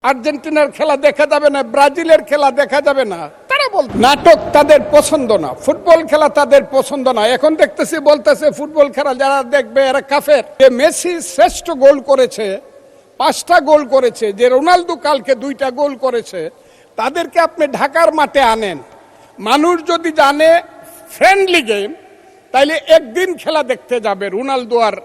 আর্জেন্টিনার খেলা দেখা যাবে না, ব্রাজিলের খেলা দেখা যাবে না। তারা বল নাটক তাদের পছন্দ না, ফুটবল খেলা তাদের পছন্দ না। এখন দেখতেছি বলতেছে ফুটবল খেলা যারা দেখবে এরা কাফের। যে মেসি শ্রেষ্ঠ গোল করেছে, 5টা গোল করেছে, যে রোনালদো কালকে 2টা গোল করেছে, তাদেরকে আপনি ঢাকার মাঠে আনেন। মানুষ যদি জানে ফ্রেন্ডলি গেম, তাইলে একদিন খেলা দেখতে যাবে রোনালদো আর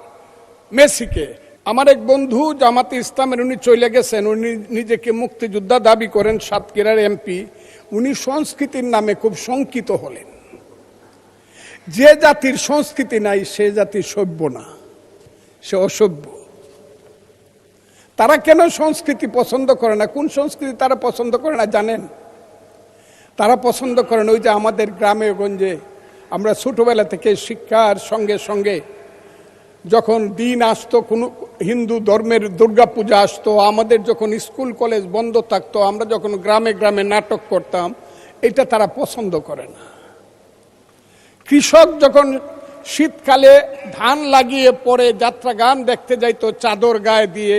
মেসিকে। আমার এক বন্ধু জামাতে ইসলামের, উনি চলে গেছেন, উনি নিজেকে মুক্তিযোদ্ধা দাবি করেন, সাতক্ষীরার এমপি। উনি সংস্কৃতির নামে খুব শঙ্কিত হলেন। যে জাতির সংস্কৃতি নাই সে জাতি সভ্য না, সে অসভ্য। তারা কেন সংস্কৃতি পছন্দ করে না? কোন সংস্কৃতি তারা পছন্দ করে না জানেন? তারা পছন্দ করেন ওই যে আমাদের গ্রামে গঞ্জে আমরা ছোটবেলা থেকে শিক্ষার সঙ্গে সঙ্গে যখন দিন আসতো, কোনো হিন্দু ধর্মের দুর্গাপূজা আসতো, আমাদের যখন স্কুল কলেজ বন্ধ থাকতো, আমরা যখন গ্রামে গ্রামে নাটক করতাম, এটা তারা পছন্দ করে না। কৃষক যখন শীতকালে ধান লাগিয়ে পরে যাত্রা গান দেখতে যাইতো চাদর গায়ে দিয়ে,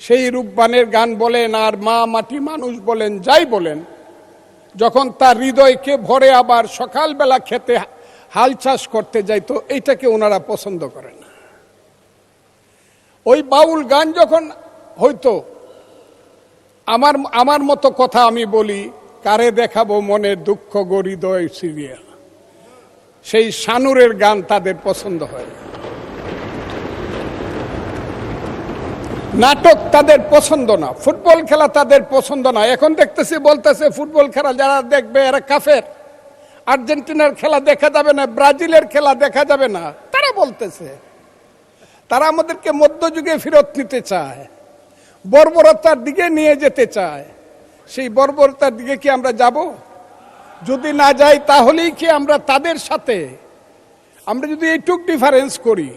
সেই রূপবানের গান বলেন আর মা মাটি মানুষ বলেন, যাই বলেন, যখন তার হৃদয়কে ভরে আবার সকালবেলা খেতে হাল চাষ করতে যাইতো, এইটাকে ওনারা পছন্দ করে না। ওই বাউল গান যখন হইতো, আমার মতো কথা আমি বলি, কারে দেখাবো মনের দুঃখ গো হৃদয় সিরিয়া, সেই শানুরের গান তাদের পছন্দ হয় না। নাটক তাদের পছন্দ না, ফুটবল খেলা তাদের পছন্দ না। এখন দেখতেছি বলতেছে ফুটবল খেলা যারা দেখবে এরা কাফের। আর্জেন্টিনার খেলা দেখা যাবে না, ব্রাজিলের খেলা দেখা যাবে না। তারা বলতেছে, তারা আমাদেরকে মধ্যযুগে ফেরত নিতে চায়, বর্বরতার দিকে নিয়ে যেতে চায়। সেই বর্বরতার দিকে কি আমরা যাব? যদি না যাই তাহলেই কি আমরা তাদের সাথে, আমরা যদি এইটুক ডিফারেন্স করি,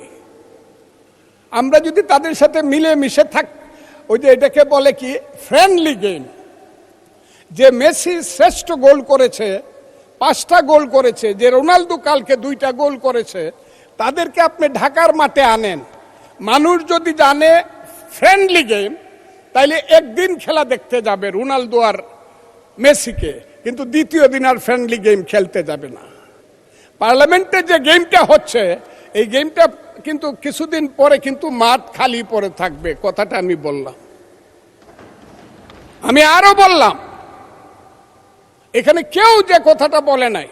আমরা যদি তাদের সাথে মিলে মিশে থাক, ওই যে এটাকে বলে কি ফ্রেন্ডলি গেম। যে মেসি শ্রেষ্ঠ গোল করেছে, 5টা গোল করেছে, যে রোনালদো কালকে 2টা গোল করেছে, তাদেরকে আপনি ঢাকার মাঠে আনেন। মানুষ যদি জানে ফ্রেন্ডলি গেম, তাইলে একদিন খেলা দেখতে যাবে রোনালদো আর মেসিকে, কিন্তু দ্বিতীয় দিন আর ফ্রেন্ডলি গেম খেলতে যাবে না। পার্লামেন্টে যে গেমটা হচ্ছে, এই গেমটা কিন্তু কিছুদিন পরে কিন্তু মাঠ খালি পড়ে থাকবে। কথাটা আমি বললাম। আমি আরো বললাম, এখানে কেউ যে কথাটা বলে নাই।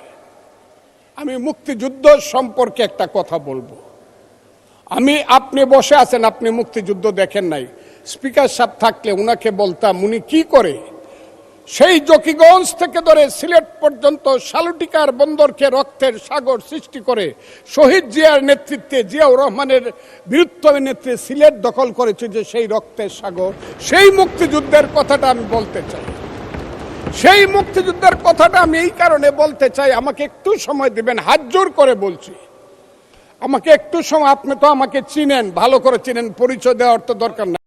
আমি মুক্তিযুদ্ধ সম্পর্কে একটা কথা বলবো। আপনি বসে আছেন, আপনি মুক্তিযুদ্ধ দেখেন নাই। স্পিকার সাহেব থাকলে উনাকে বলতাম, উনি কি করে সেই জকিগঞ্জ থেকে ধরে সিলেট পর্যন্ত সালুটিকার বন্দরকে রক্তের সাগর সৃষ্টি করে শহীদ জিয়ার নেতৃত্বে, জিয়াউর রহমানের বীরত্বের নেতৃত্বে সিলেট দখল করেছে, যে সেই রক্তের সাগর, সেই মুক্তিযুদ্ধের কথাটা আমি বলতে চাই। সেই মুক্তিযুদ্ধের কথাটা আমি এই কারণে বলতে চাই, আমাকে একটু সময় দিবেন, হাত জোর করে বলছি, আমাকে একটু সময়। আপনি তো আমাকে চিনেন, ভালো করে চিনেন, পরিচয় দেওয়ার তো দরকার না।